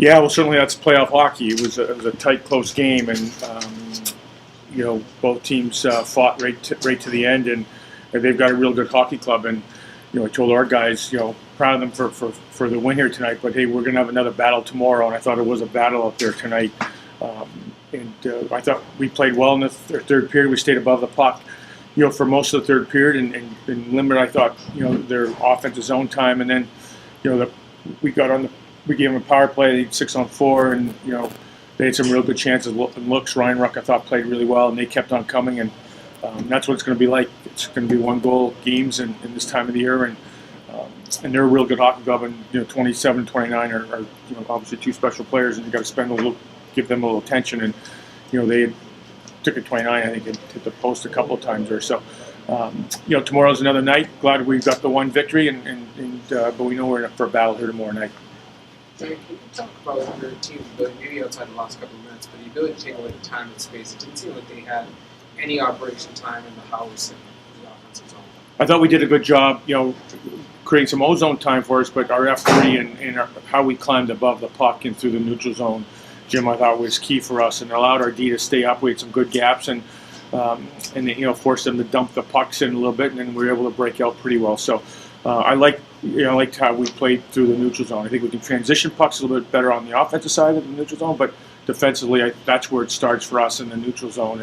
Yeah, well, certainly that's playoff hockey. It was a tight, close game, and both teams fought right to the end, and they've got a real good hockey club. And I told our guys, proud of them for the win here tonight. But hey, we're going to have another battle tomorrow, and I thought it was a battle out there tonight. I thought we played well in the third period. We stayed above the puck, for most of the third period, and limited. I thought, their offensive zone time, and then, we gave them a power play, 6-on-4, and they had some real good chances and looks. Ryan Ruck, I thought, played really well, and they kept on coming, and that's what it's going to be like. It's going to be one-goal games in this time of the year, and they're a real good hockey club, and 27, 29 are obviously two special players, and you got to give them a little attention, and they took it 29, I think, and hit the post a couple of times there. So tomorrow's another night. Glad we've got the one victory, but we know we're in for a battle here tomorrow night. Can you talk about your team's ability, maybe outside the last couple of minutes, but the ability to take away the time and space? It didn't seem like they had any operation time in the house and the offensive zone. I thought we did a good job, creating some ozone time for us, but our F3 and how we climbed above the puck and through the neutral zone, Jim, I thought was key for us, and allowed our D to stay up. We had some good gaps, and forced them to dump the pucks in a little bit, and then we were able to break out pretty well. So I liked how we played through the neutral zone. I think we can transition pucks a little bit better on the offensive side of the neutral zone, but defensively, that's where it starts for us in the neutral zone,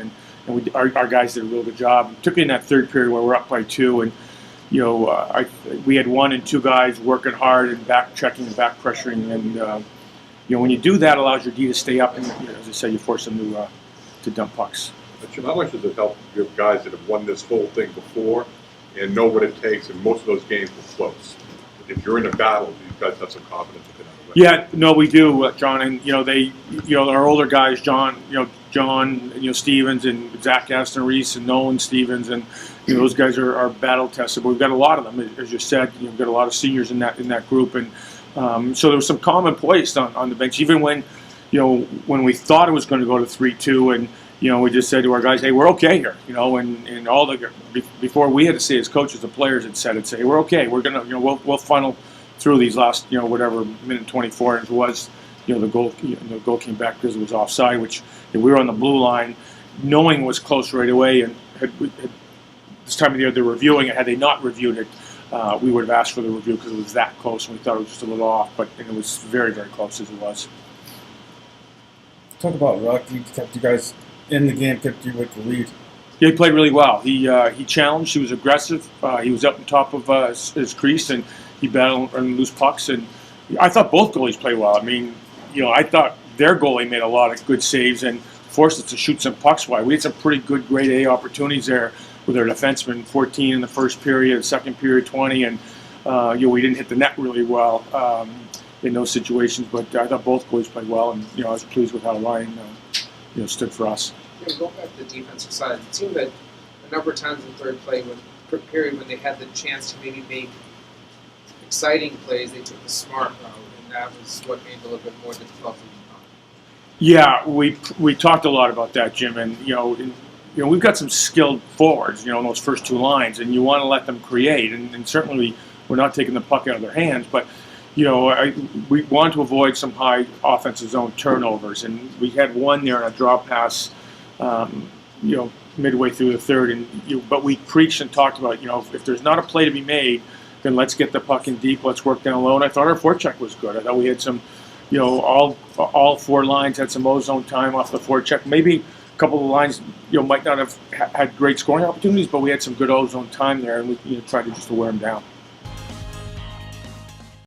and our guys did a real good job, particularly in that third period where we're up by 2, and we had 1 and 2 guys working hard and back checking and back pressuring, and when you do that, it allows your D to stay up, and as I said, you force them to dump pucks. But Jim, how much does it help your guys that have won this whole thing before and know what it takes, and most of those games were close? If you're in a battle, you guys have some confidence in it. Yeah, no, we do, John, and they, our older guys, John, Stevens and Zach Aston Reese and Nolan Stevens, and those guys are battle tested. But we've got a lot of them, as you said. We've got a lot of seniors in that group, and so there was some common place on the bench, even when we thought it was going to go to 3-2, and we just said to our guys, hey, we're okay here, and all before we had to say as coaches, the players had said it, say, hey, we're okay, we're gonna, we'll funnel through these last, whatever minute 24 it was, the goal came back because it was offside, which we were on the blue line, knowing it was close right away, and had this time of the year they're reviewing it. Had they not reviewed it, we would have asked for the review because it was that close, and we thought it was just a little off, but it was very, very close as it was. Talk about Ruck. He kept you guys in the game, kept you with the lead. Yeah, he played really well. He challenged. He was aggressive. He was up on top of his crease, and he battled and loose pucks. And I thought both goalies played well. I mean, I thought their goalie made a lot of good saves and forced us to shoot some pucks wide. We had some pretty good grade A opportunities there with our defensemen. 14 in the first period, second period 20, and we didn't hit the net really well in those situations. But I thought both goalies played well, and I was pleased with how the line stood for us. Going back to the defensive side, it seemed that a number of times in the third period when they had the chance to maybe make exciting plays, they took the smart route, and that was what made it a little bit more difficult for UConn. Yeah, we talked a lot about that, Jim, and we've got some skilled forwards, in those first 2 lines, and you want to let them create, and certainly we're not taking the puck out of their hands, but we want to avoid some high offensive zone turnovers, and we had one there on a draw pass, midway through the third, but we preached and talked about, if there's not a play to be made, then let's get the puck in deep, let's work down low, and I thought our forecheck was good. I thought we had some, all 4 lines had some ozone time off the forecheck. Maybe a couple of lines, might not have had great scoring opportunities, but we had some good ozone time there, and we tried to just wear them down.